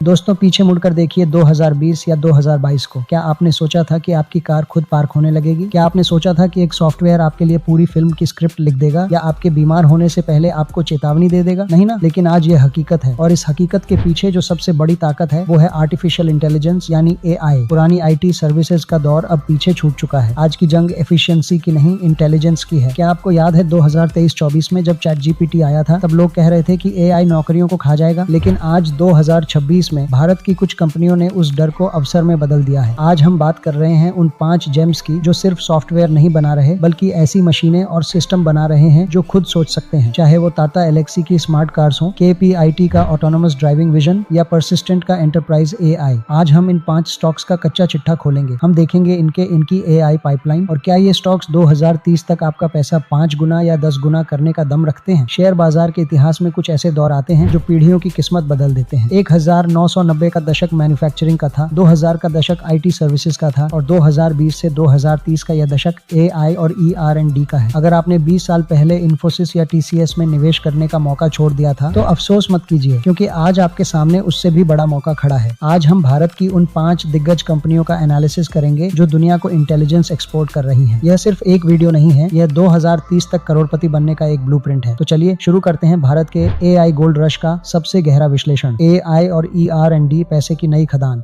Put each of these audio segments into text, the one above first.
दोस्तों पीछे मुड़कर देखिए 2020 या 2022 को। क्या आपने सोचा था कि आपकी कार खुद पार्क होने लगेगी? क्या आपने सोचा था कि एक सॉफ्टवेयर आपके लिए पूरी फिल्म की स्क्रिप्ट लिख देगा या आपके बीमार होने से पहले आपको चेतावनी दे देगा? नहीं ना। लेकिन आज ये हकीकत है और इस हकीकत के पीछे जो सबसे बड़ी ताकत है वो है आर्टिफिशियल इंटेलिजेंस यानी AI। पुरानी IT सर्विसेज का दौर अब पीछे छूट चुका है। आज की जंग एफिशिएंसी की नहीं, इंटेलिजेंस की है। क्या आपको याद है 2023-24 में जब ChatGPT आया था तब लोग कह रहे थे कि AI नौकरियों को खा जाएगा? लेकिन आज 2026 में भारत की कुछ कंपनियों ने उस डर को अवसर में बदल दिया है। आज हम बात कर रहे हैं उन 5 जेम्स की जो सिर्फ सॉफ्टवेयर नहीं बना रहे बल्कि ऐसी मशीनें और सिस्टम बना रहे हैं जो खुद सोच सकते हैं। चाहे वो टाटा एलेक्सी की स्मार्ट कार्स हो, KPIT का ऑटोनोमस ड्राइविंग विजन या परसिस्टेंट का एंटरप्राइज AI। आज हम इन 5 स्टॉक्स का कच्चा चिट्ठा खोलेंगे। हम देखेंगे इनकी AI पाइपलाइन और क्या ये स्टॉक्स 2030 तक आपका पैसा 5 गुना या 10 गुना करने का दम रखते हैं। शेयर बाजार के इतिहास में कुछ ऐसे दौर आते हैं जो पीढ़ियों की किस्मत बदल देते हैं। 1990 का दशक मैन्युफैक्चरिंग का था, 2000 का दशक IT सर्विसेज का था और 2020 से 2030 का यह दशक AI और ER&D का है। अगर आपने 20 साल पहले इन्फोसिस या TCS में निवेश करने का मौका छोड़ दिया था तो अफसोस मत कीजिए, क्योंकि आज आपके सामने उससे भी बड़ा मौका खड़ा है। आज हम भारत की उन 5 दिग्गज कंपनियों का एनालिसिस करेंगे जो दुनिया को इंटेलिजेंस एक्सपोर्ट कर रही है। यह सिर्फ एक वीडियो नहीं है, यह 2030 तक करोड़पति बनने का एक ब्लूप्रिंट है। तो चलिए शुरू करते हैं भारत के AI गोल्ड रश का सबसे गहरा विश्लेषण। AI और ER&D पैसे की नई खदान।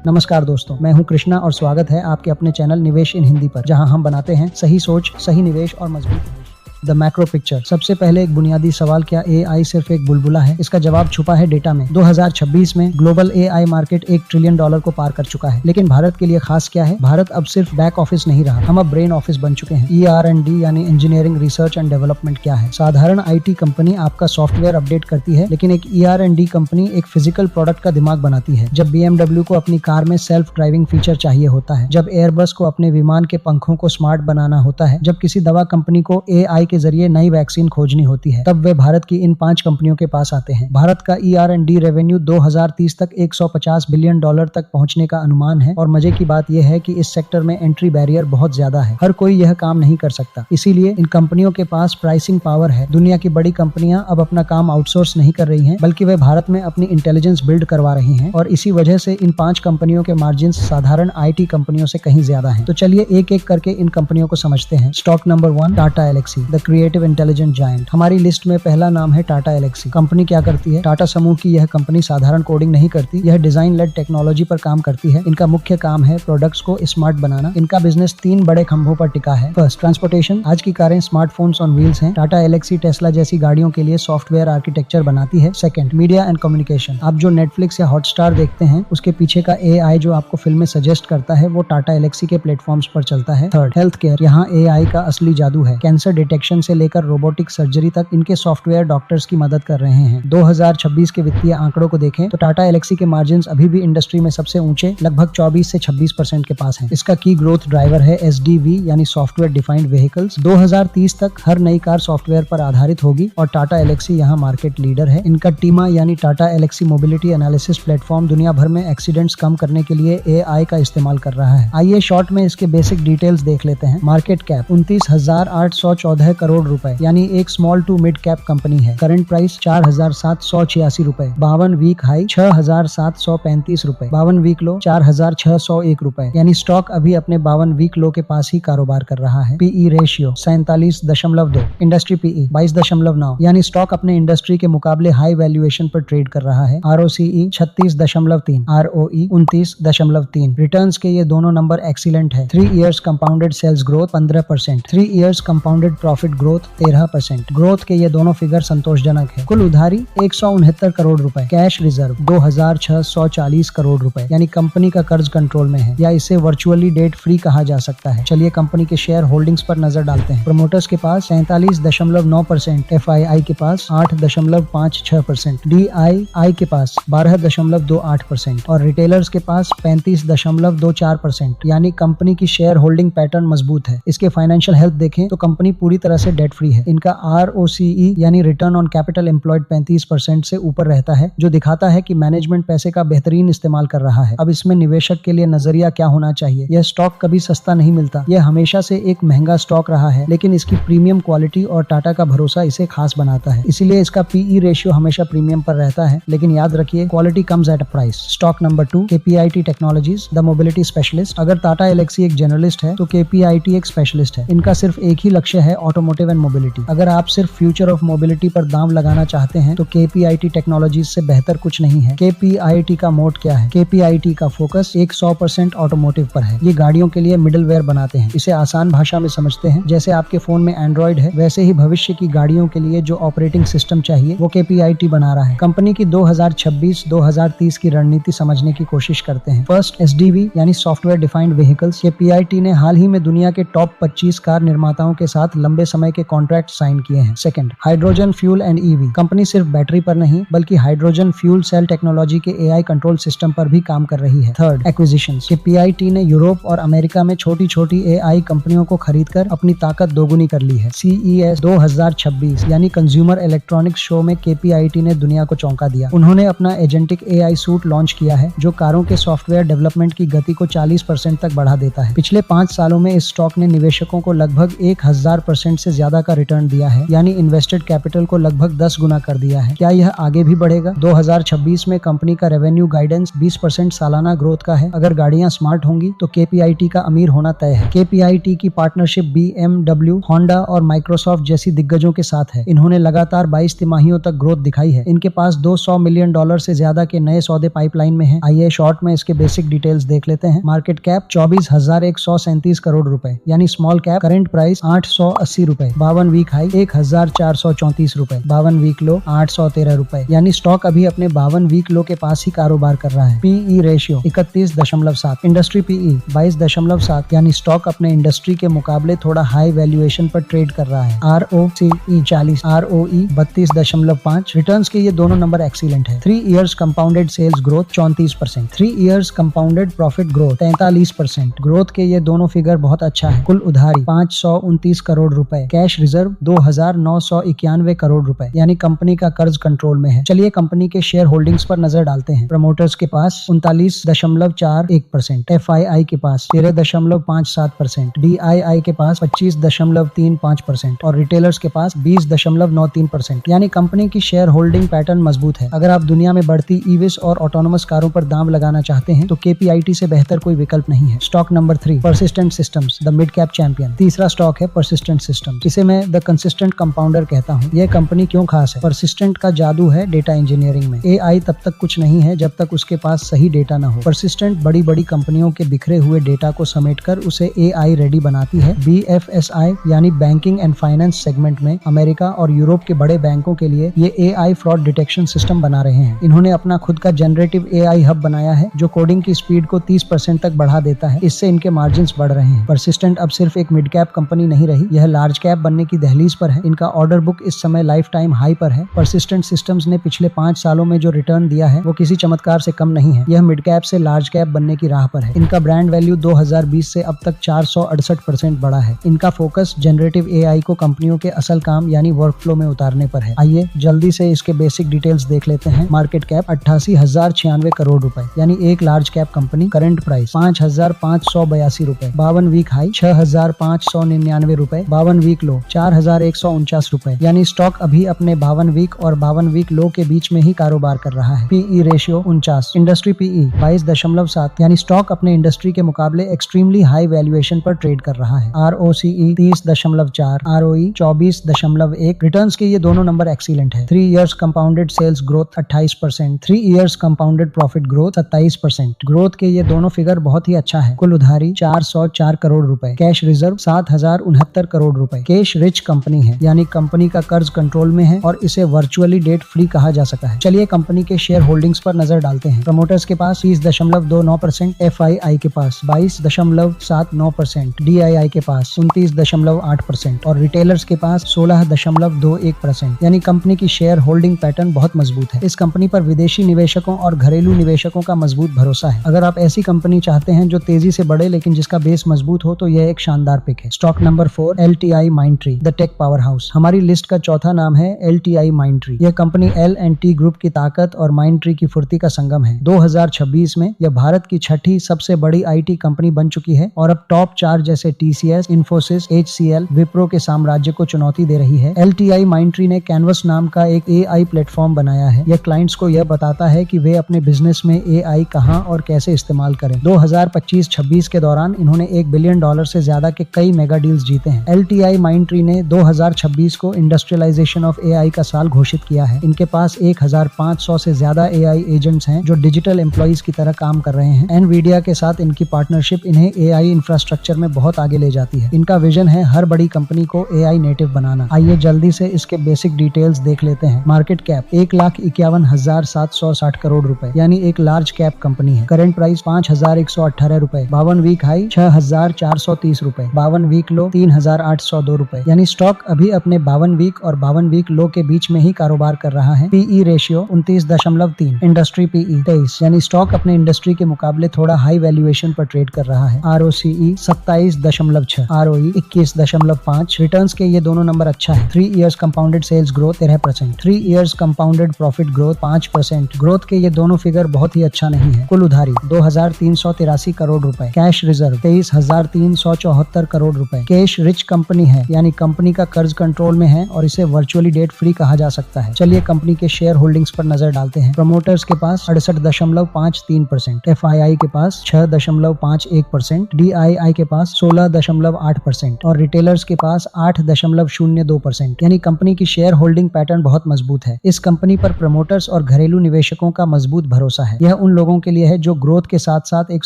नमस्कार दोस्तों, मैं हूं कृष्णा और स्वागत है आपके अपने चैनल निवेश इन हिंदी पर, जहां हम बनाते हैं सही सोच, सही निवेश और मजबूत निवेश। The macro picture. सबसे पहले एक बुनियादी सवाल, क्या AI सिर्फ एक बुलबुला है? इसका जवाब छुपा है डेटा में। 2026 में ग्लोबल AI मार्केट $1 ट्रिलियन को पार कर चुका है। लेकिन भारत के लिए खास क्या है? भारत अब सिर्फ बैक ऑफिस नहीं रहा, हम अब ब्रेन ऑफिस बन चुके हैं। ER&D यानी इंजीनियरिंग, रिसर्च एंड डेवलपमेंट क्या है? साधारण IT कंपनी आपका सॉफ्टवेयर अपडेट करती है, लेकिन एक ER&D कंपनी एक फिजिकल प्रोडक्ट का दिमाग बनाती है। जब BMW को अपनी कार में सेल्फ ड्राइविंग फीचर चाहिए होता है, जब एयरबस को अपने विमान के पंखों को स्मार्ट बनाना होता है, जब किसी दवा कंपनी को AI के जरिए नई वैक्सीन खोजनी होती है, तब वे भारत की इन 5 कंपनियों के पास आते हैं। भारत का ER&D रेवेन्यू 2030 तक $150 बिलियन तक पहुंचने का अनुमान है और मजे की बात यह है कि इस सेक्टर में एंट्री बैरियर बहुत ज्यादा है। हर कोई यह काम नहीं कर सकता, इसीलिए इन कंपनियों के पास प्राइसिंग पावर है। दुनिया की बड़ी कंपनियां अब अपना काम आउटसोर्स नहीं कर रही हैं, बल्कि वे भारत में अपनी इंटेलिजेंस बिल्ड करवा रही हैं और इसी वजह से इन 5 कंपनियों के मार्जिन साधारण IT कंपनियों से कहीं ज्यादा हैं। तो चलिए एक एक करके इन कंपनियों को समझते हैं। Stock number 1, Tata Elxsi, the creative intelligent giant. हमारी लिस्ट में पहला नाम है टाटा एलेक्सी। कंपनी क्या करती है? टाटा समूह की यह कंपनी साधारण कोडिंग नहीं करती, यह डिजाइन लेड टेक्नोलॉजी पर काम करती है। इनका मुख्य काम है प्रोडक्ट्स को स्मार्ट बनाना। इनका बिजनेस 3 बड़े खंभों पर टिका है। First, transportation. आज की कारें स्मार्टफोन्स ऑन व्हील्स हैं। टाटा एलेक्सी टेस्ला जैसी गाड़ियों के लिए सॉफ्टवेयर आर्किटेक्चर बनाती है। Second, media and communication. आप जो नेटफ्लिक्स या हॉटस्टार देखते हैं उसके पीछे का AI जो आपको फिल्में सजेस्ट करता है वो टाटा एलेक्सी के प्लेटफॉर्म्स पर चलता है। Third, health care. यहाँ AI का असली जादू है। कैंसर डिटेक्शन से लेकर रोबोटिक सर्जरी तक इनके सॉफ्टवेयर डॉक्टर्स की मदद कर रहे हैं। 2026 के वित्तीय आंकड़ों को देखें तो टाटा एलेक्सी के मार्जिन्स अभी भी इंडस्ट्री में सबसे ऊंचे लगभग 24 से 26% के पास हैं। इसका की ग्रोथ ड्राइवर है SDV यानी सॉफ्टवेयर डिफाइंड व्हीकल्स। 2030 तक हर नई कार सॉफ्टवेयर पर आधारित होगी और टाटा एलेक्सी यहाँ मार्केट लीडर है। इनका टीमा यानी Tata Elxsi mobility analysis platform दुनिया भर में एक्सीडेंट्स कम करने के लिए AI का इस्तेमाल कर रहा है। आइए शॉर्ट में इसके बेसिक डिटेल्स देख लेते हैं। मार्केट कैप 29,814 करोड़ रुपए यानी एक small to mid cap company है। करंट प्राइस 4,786 रुपए। 52 वीक हाई 6,735 रुपए। 52 वीक लो 4,601 रुपए, यानी स्टॉक अभी अपने 52 वीक लो के पास ही कारोबार कर रहा है। PE ratio 47.2। इंडस्ट्री PE 22.9, यानी स्टॉक अपने इंडस्ट्री के मुकाबले हाई वैल्यूएशन पर ट्रेड कर रहा है। ROCE 36.3, ROE 29.3। रिटर्न्स के ये दोनों नंबर एक्सीलेंट है। 3 years compounded sales growth 15%, 3 years compounded profit growth 13%। Growth के ये दोनों फिगर संतोषजनक है। कुल उधारी 169 करोड़ रुपए। कैश रिजर्व 2,640 करोड़ रुपए, यानी कंपनी का कर्ज कंट्रोल में है या इसे वर्चुअली डेट फ्री कहा जा सकता है। चलिए कंपनी के शेयर होल्डिंग्स पर नजर डालते हैं। प्रमोटर्स के पास 47.9%, FII के पास 8.56%, DII के पास 12.28% और रिटेलर्स के पास 35.24%, यानी कंपनी की शेयर होल्डिंग पैटर्न मजबूत है। इसके फाइनेंशियल हेल्थ देखें तो कंपनी पूरी तरह तरह से डेट फ्री है। इनका ROCE यानी रिटर्न ऑन कैपिटल एम्प्लॉयड 35% से ऊपर रहता है, जो दिखाता है कि मैनेजमेंट पैसे का बेहतरीन इस्तेमाल कर रहा है। अब इसमें निवेशक के लिए नजरिया क्या होना चाहिए? यह स्टॉक कभी सस्ता नहीं मिलता, यह हमेशा से एक महंगा स्टॉक रहा है, लेकिन इसकी प्रीमियम क्वालिटी और टाटा का भरोसा इसे खास बनाता है। इसीलिए इसका PE रेशियो हमेशा प्रीमियम पर रहता है। लेकिन याद रखिए, quality comes at a price. Stock number 2, KPIT technologies, the mobility specialist. अगर टाटा एल्क्सी एक जनरलिस्ट है तो KPIT एक स्पेशलिस्ट है। इनका सिर्फ एक ही लक्ष्य है, ऑटोमोटिव एंड मोबिलिटी। अगर आप सिर्फ फ्यूचर ऑफ मोबिलिटी पर दाम लगाना चाहते हैं तो KPIT टेक्नोलॉजीज से बेहतर कुछ नहीं है। KPIT का मोड क्या है? KPIT का फोकस 100% ऑटोमोटिव पर है। ये गाड़ियों के लिए मिडलवेयर बनाते हैं। इसे आसान भाषा में समझते हैं, जैसे आपके फोन में एंड्रॉइड है, वैसे ही भविष्य की गाड़ियों के लिए जो ऑपरेटिंग सिस्टम चाहिए वो KPIT बना रहा है। कंपनी की 2026-2030 की रणनीति समझने की कोशिश करते हैं। फर्स्ट, SDV यानी सॉफ्टवेयर डिफाइंड व्हीकल्स। KPIT ने हाल ही में दुनिया के टॉप 25 कार निर्माताओं के साथ लंबे समय के कॉन्ट्रैक्ट साइन किए हैं। Second, hydrogen fuel and EV। Company सिर्फ बैटरी पर नहीं बल्कि हाइड्रोजन फ्यूल सेल टेक्नोलॉजी के AI कंट्रोल सिस्टम पर भी काम कर रही है। Third, acquisitions. KPIT ने यूरोप और अमेरिका में छोटी छोटी AI कंपनियों को खरीदकर अपनी ताकत दोगुनी कर ली है। CES 2026 यानी कंज्यूमर इलेक्ट्रॉनिक्स शो में KPIT ने दुनिया को चौंका दिया। उन्होंने अपना एजेंटिक AI सूट लॉन्च किया है, जो कारों के सॉफ्टवेयर डेवलपमेंट की गति को 40% तक बढ़ा देता है। पिछले 5 सालों में इस स्टॉक ने निवेशकों को लगभग 1000% से ज्यादा का रिटर्न दिया है, यानी इन्वेस्टेड कैपिटल को लगभग 10 गुना कर दिया है। क्या यह आगे भी बढ़ेगा? 2026 में कंपनी का रेवेन्यू गाइडेंस 20% सालाना ग्रोथ का है। अगर गाड़ियां स्मार्ट होंगी तो KPIT का अमीर होना तय है। KPIT की पार्टनरशिप BMW, होंडा और माइक्रोसॉफ्ट जैसी दिग्गजों के साथ है। इन्होंने लगातार 22 तिमाहियों तक ग्रोथ दिखाई है। इनके पास $200 मिलियन से ज्यादा के नए सौदे पाइपलाइन में हैं। आइए शॉर्ट में इसके बेसिक डिटेल्स देख लेते हैं। मार्केट कैप 24,137 करोड़ रुपए, यानी स्मॉल कैप। करंट प्राइस 880 रुपए। 52 वीक हाई 1434 रुपए। 52 वीक लो 813 रुपए, यानी स्टॉक अभी अपने 52 वीक लो के पास ही कारोबार कर रहा है। PE ratio 31.7। इंडस्ट्री PE 22.7, यानी स्टॉक अपने इंडस्ट्री के मुकाबले थोड़ा हाई वैल्यूएशन पर ट्रेड कर रहा है। ROCE 40, ROE 32.5। रिटर्न्स के ये दोनों नंबर एक्सीलेंट है। 3 years compounded sales growth 34%। 3 years compounded profit growth 43%। Growth के ये दोनों फिगर बहुत अच्छा है। कुल उधारी 529 करोड़ रुपए। कैश रिजर्व 2991 करोड़ रुपए, यानी कंपनी का कर्ज कंट्रोल में है। चलिए कंपनी के शेयर होल्डिंग्स पर नजर डालते हैं। प्रमोटर्स के पास 39.41%, FII के पास 13.57%, DII के पास 25.35% और रिटेलर्स के पास 20.93%, यानी कंपनी की शेयर होल्डिंग पैटर्न मजबूत है। अगर आप दुनिया में बढ़ती EVs और ऑटोनोमस कारों पर दाम लगाना चाहते हैं तो KPIT से बेहतर कोई विकल्प नहीं है। Stock number 3, persistent systems, the mid cap champion. तीसरा स्टॉक है परसिस्टेंट सिस्टम्स। इसे मैं द कंसिस्टेंट कंपाउंडर कहता हूँ। यह कंपनी क्यों खास है? परसिस्टेंट का जादू है डेटा इंजीनियरिंग में। AI तब तक कुछ नहीं है जब तक उसके पास सही डेटा न हो। परसिस्टेंट बड़ी बड़ी कंपनियों के बिखरे हुए डेटा को समेटकर उसे AI रेडी बनाती है। BFSI यानी बैंकिंग एंड फाइनेंस सेगमेंट में अमेरिका और यूरोप के बड़े बैंकों के लिए ये AI फ्रॉड डिटेक्शन सिस्टम बना रहे हैं। इन्होंने अपना खुद का जनरेटिव AI हब बनाया है जो कोडिंग की स्पीड को 30% तक बढ़ा देता है। इससे इनके मार्जिन्स बढ़ रहे हैं। परसिस्टेंट अब सिर्फ एक मिड कैप कंपनी नहीं रही, यह लार्ज कैप बनने की दहलीज पर है। इनका ऑर्डर बुक इस समय लाइफ टाइम हाई पर है। परसिस्टेंट सिस्टम्स ने पिछले 5 सालों में जो रिटर्न दिया है वो किसी चमत्कार से कम नहीं है। यह मिड कैप से लार्ज कैप बनने की राह पर है। इनका ब्रांड वैल्यू 2020 से अब तक 468% बढ़ा है। इनका फोकस जनरेटिव AI को कंपनियों के असल काम यानी वर्कफ्लो में उतारने पर है। आइए जल्दी से इसके बेसिक डिटेल्स देख लेते हैं। मार्केट कैप 88,096 करोड़ रुपए, यानी एक large cap company. Current price 5,582 रुपए। 52 वीक हाई 6,599 रुपए। 52 वीक लो 4,149 रुपए, यानी स्टॉक अभी अपने 52 वीक और 52 वीक लो के बीच में ही कारोबार कर रहा है। PE ratio 49। इंडस्ट्री PE 22.7, यानी स्टॉक अपने इंडस्ट्री के मुकाबले एक्सट्रीमली हाई वैल्यूएशन पर ट्रेड कर रहा है। ROCE 30.4, ROE 24.1। रिटर्न्स के ये दोनों नंबर एक्सीलेंट है। 3 years compounded sales growth 28%। 3 years compounded profit growth 27%। Growth के ये दोनों फिगर बहुत ही अच्छा है। कुल उधारी 404 करोड़ रुपए। कैश रिजर्व 7,069 करोड़ रुपए। कैश रिच कंपनी है, यानी कंपनी का कर्ज कंट्रोल में है और इसे वर्चुअली डेट फ्री कहा जा सकता है। चलिए कंपनी के शेयर होल्डिंग्स पर नजर डालते हैं। प्रमोटर्स के पास 30.29%, FII के पास 22.79%, DII के पास 29.8% और रिटेलर्स के पास 16.21%, यानी कंपनी की शेयर होल्डिंग पैटर्न बहुत मजबूत है। इस कंपनी पर विदेशी निवेशकों और घरेलू निवेशकों का मजबूत भरोसा है। अगर आप ऐसी कंपनी चाहते हैं जो तेजी से बढ़े लेकिन जिसका बेस मजबूत हो तो यह एक शानदार पिक है। Stock number 4, LTI LTI Mindtree, the tech power house. हमारी लिस्ट का चौथा नाम है LTI Mindtree। यह कंपनी L&T ग्रुप की ताकत और Mindtree की फुर्ती का संगम है। 2026 में यह भारत की छठी सबसे बड़ी IT कंपनी बन चुकी है और अब टॉप 4 जैसे TCS, Infosys, HCL, विप्रो के साम्राज्य को चुनौती दे रही है। LTI Mindtree ने कैनवस नाम का एक AI प्लेटफॉर्म बनाया है। यह क्लाइंट्स को यह बताता है कि वे अपने बिजनेस में AI कहां और कैसे इस्तेमाल करें। 2025-26 के दौरान इन्होंने $1 बिलियन से ज्यादा के कई मेगा डील्स जीते हैं। LTI Mindtree ने 2026 को इंडस्ट्रियलाइजेशन ऑफ AI का साल घोषित किया है। इनके पास 1500 से ज्यादा AI एजेंट्स हैं जो डिजिटल एम्प्लॉइज की तरह काम कर रहे हैं। एनवीडिया के साथ इनकी पार्टनरशिप इन्हें AI इंफ्रास्ट्रक्चर में बहुत आगे ले जाती है। इनका विजन है हर बड़ी कंपनी को AI नेटिव बनाना। आइए जल्दी से इसके बेसिक डिटेल्स देख लेते हैं। मार्केट कैप 1,51,760 करोड़ रुपए, यानी एक लार्ज कैप कंपनी है। करंट प्राइस 5,118 रुपए, 52 वीक हाई 6,430 रुपए, 52 वीक लो 3,802 रुपए, यानी स्टॉक अभी अपने 52 वीक और 52 वीक लो के बीच में ही कारोबार कर रहा है। पीई रेशियो 29.3, इंडस्ट्री पीई 23, यानी स्टॉक अपने इंडस्ट्री के मुकाबले थोड़ा हाई वैल्यूएशन पर ट्रेड कर रहा है। ROCE 27.6, ROE 21.5, रिटर्न्स के ये दोनों नंबर अच्छा है। 3 years compounded sales growth 13%, 3 years compounded profit growth 5%। Growth के ये दोनों फिगर बहुत ही अच्छा नहीं है। कुल उधारी 2,383 करोड़ रुपए, कैश रिजर्व 23,374 करोड़ रुपए। कैश रिच कंपनी है, यानी कंपनी का कर्ज कंट्रोल में है और इसे वर्चुअली डेट फ्री कहा जा सकता है। चलिए कंपनी के शेयर होल्डिंग्स पर नजर डालते हैं। प्रमोटर्स के पास 68.53%, FII के पास 6.51%, DII के पास 16.8% और रिटेलर्स के पास 8.02%, यानी कंपनी की शेयर होल्डिंग पैटर्न बहुत मजबूत है। इस कंपनी पर प्रमोटर्स और घरेलू निवेशकों का मजबूत भरोसा है। यह उन लोगों के लिए है जो ग्रोथ के साथ साथ एक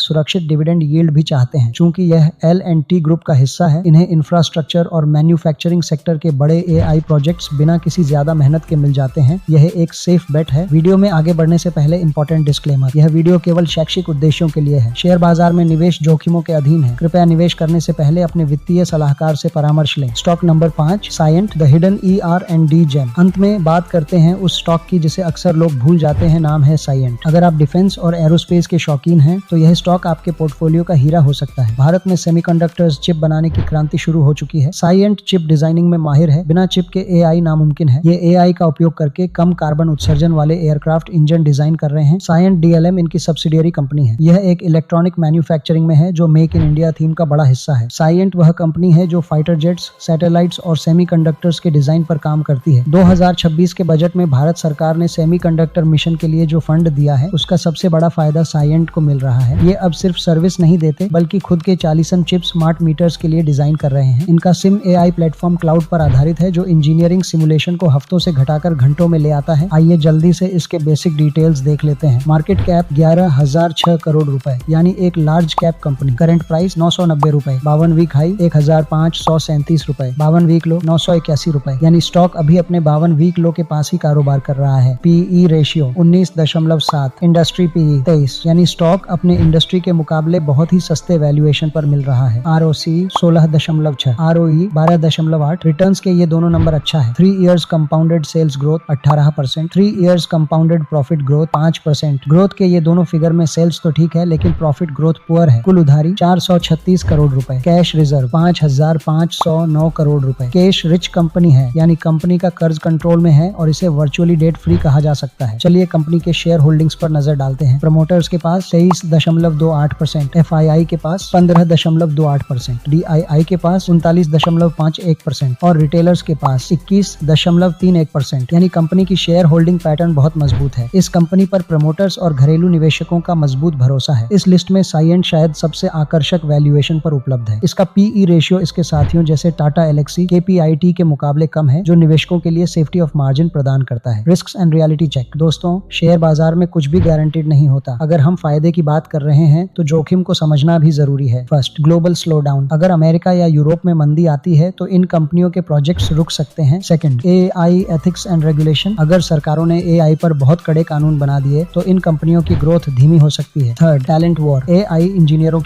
सुरक्षित डिविडेंड यील्ड भी चाहते हैं। चूंकि यह L&T ग्रुप का हिस्सा है, इन्हें इंफ्रास्ट्रक्चर और मैन्युफैक्चरिंग सेक्टर के बड़े AI प्रोजेक्ट्स बिना किसी ज्यादा मेहनत के मिल जाते हैं। यह एक सेफ बेट है। वीडियो में आगे बढ़ने से पहले इंपॉर्टेंट डिस्क्लेमर, यह वीडियो केवल शैक्षिक उद्देश्यों के लिए है। शेयर बाजार में निवेश जोखिमों के अधीन है। कृपया निवेश करने से पहले अपने वित्तीय सलाहकार से परामर्श लें। Stock number 5, Cyient, the hidden ER&D gem. अंत में बात करते हैं उस स्टॉक की जिसे अक्सर लोग भूल जाते हैं, नाम है साइएंट। अगर आप डिफेंस और एरोस्पेस के शौकीन हैं तो यह स्टॉक आपके पोर्टफोलियो का हीरा हो सकता है। भारत में सेमीकंडक्टर्स चिप बनाने की क्रांति शुरू हो चुकी है। साइएंट चिप डिजाइनिंग में माहिर है। बिना चिप के AI नामुमकिन है। ये AI का उपयोग करके कम कार्बन उत्सर्जन वाले एयरक्राफ्ट इंजन डिजाइन कर रहे हैं। साइएंट DLM इनकी सब्सिडियरी कंपनी है। यह एक इलेक्ट्रॉनिक मैन्युफैक्चरिंग में है जो मेक इन इंडिया थीम का बड़ा हिस्सा है। साइएंट वह कंपनी है जो फाइटर जेट्स, सैटेलाइट्स और सेमीकंडक्टर्स के डिजाइन पर काम करती है। 2026 के बजट में भारत सरकार ने सेमीकंडक्टर मिशन के लिए जो फंड दिया है उसका सबसे बड़ा फायदा साइएंट को मिल रहा है। ये अब सिर्फ सर्विस नहीं देते बल्कि खुद के 40 चिप स्मार्ट मीटर्स के लिए डिजाइन कर रहे हैं। इनका सिम AI प्लेटफॉर्म क्लाउड पर आधारित है जो इंजीनियरिंग सिमुलेशन को हफ्तों से घटाकर घंटों में ले आता है। आइए जल्दी से इसके बेसिक डिटेल्स देख लेते हैं। मार्केट कैप 11,006 करोड़ रुपए, यानी एक large cap company. Current price 990 रुपए, 52 वीक हाई 1,537 रुपए, 52 वीक लो 981 रुपए, यानी स्टॉक अभी अपने 52 वीक लो के पास ही कारोबार कर रहा है। पीई रेशियो 19.7, इंडस्ट्री पीई 23, यानी स्टॉक अपने इंडस्ट्री के मुकाबले बहुत ही सस्ते वैल्यूएशन पर मिल रहा है। ROCE 16.6, ROE 12.8, रिटर्न्स के ये दोनों नंबर अच्छा है। 3 years compounded sales growth 18%, 3 years compounded profit growth 5%। Growth के ये दोनों फिगर में सेल्स तो ठीक है लेकिन प्रॉफिट ग्रोथ पुअर है। कुल उधारी 436 करोड़ रुपए, कैश रिजर्व 5,509 करोड़ रुपए। कैश रिच कंपनी है, यानी कंपनी का कर्ज कंट्रोल में है और इसे वर्चुअली डेट फ्री कहा जा सकता है। चलिए कंपनी के शेयर होल्डिंग्स पर नजर डालते हैं। प्रमोटर्स के पास 23.28%, FII के पास 15.28%, DII के पास 39.51% और रिटेलर्स के पास 21.31%, यानी कंपनी की शेयर होल्डिंग पैटर्न बहुत मजबूत है। इस कंपनी पर प्रमोटर्स और घरेलू निवेशकों का मजबूत भरोसा है। इस लिस्ट में साइएंट शायद सबसे आकर्षक वैल्यूएशन पर उपलब्ध है। इसका पीई रेशियो इसके साथियों जैसे टाटा एलेक्सी, KPIT के मुकाबले कम है, जो निवेशकों के लिए सेफ्टी ऑफ मार्जिन प्रदान करता है। Risks and reality check. दोस्तों, शेयर बाजार में कुछ भी गारंटीड नहीं होता। अगर हम फायदे की बात कर रहे हैं तो जोखिम को समझना भी जरूरी है। First, global slow down. अगर अमेरिका या यूरोप में मंदी आती है तो इन कंपनियों के प्रोजेक्ट्स रुक सकते हैं। Second, AI ethics and regulation. अगर सरकारों ने AI पर बहुत कड़े कानून बना दिए तो इन कंपनियों की ग्रोथ धीमी हो सकती है। Third, talent war. AI इंजीनियरों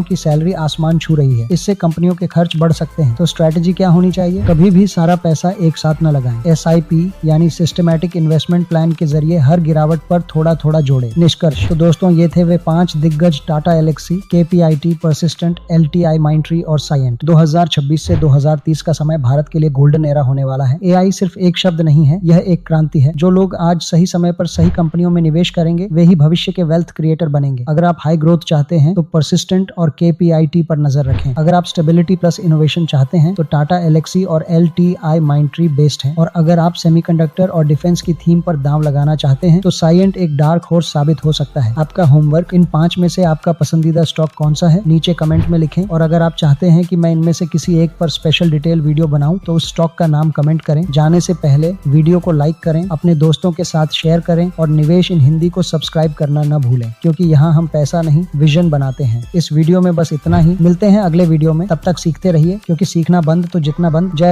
की सैलरी आसमान छू रही है। इससे कंपनियों के खर्च बढ़ सकते हैं। तो स्ट्रेटेजी क्या होनी चाहिए? कभी भी सारा पैसा एक साथ न लगाएं। SIP यानी सिस्टमैटिक इन्वेस्टमेंट प्लान के जरिए हर गिरावट पर थोड़ा थोड़ा जोड़े। निष्कर्ष। तो दोस्तों, ये थे वे 5 दिग्गज टाटा एलेक्सी, KPIT, परसिस्टेंट, LTI माइंडट्री और साइएंट। 2026 से 2030 का समय भारत के लिए गोल्डन एरा होने वाला है। एआई सिर्फ एक शब्द नहीं है, यह एक क्रांति है। जो लोग आज सही समय पर सही कंपनियों में निवेश करेंगे वे ही भविष्य के वेल्थ क्रिएटर बनेंगे। अगर आप हाई ग्रोथ चाहते हैं तो परसिस्टेंट और KPIT पर नजर रखें। अगर आप स्टेबिलिटी प्लस इनोवेशन चाहते हैं तो टाटा एलेक्सी और LTI माइंडट्री बेस्ड हैं। और अगर आप सेमीकंडक्टर और डिफेंस की थीम पर दांव लगाना चाहते हैं तो साइएंट एक डार्क हॉर्स साबित हो सकता है। आपका होमवर्क, इन 5 में से आपका पसंदीदा स्टॉक कौन सा है, नीचे कमेंट में लिखें। और अगर आप चाहते हैं कि मैं इनमें से किसी एक पर स्पेशल डिटेल वीडियो बनाऊं तो उस स्टॉक का नाम कमेंट करें। जाने से पहले वीडियो को लाइक करें, अपने दोस्तों के साथ शेयर करें और निवेश इन हिंदी को सब्सक्राइब करना न भूलें, क्योंकि यहाँ हम पैसा नहीं विजन बनाते हैं। इस वीडियो में बस इतना ही। मिलते हैं अगले वीडियो में, तब तक सीखते रहिए, क्योंकि सीखना बंद तो जितना बंद। जय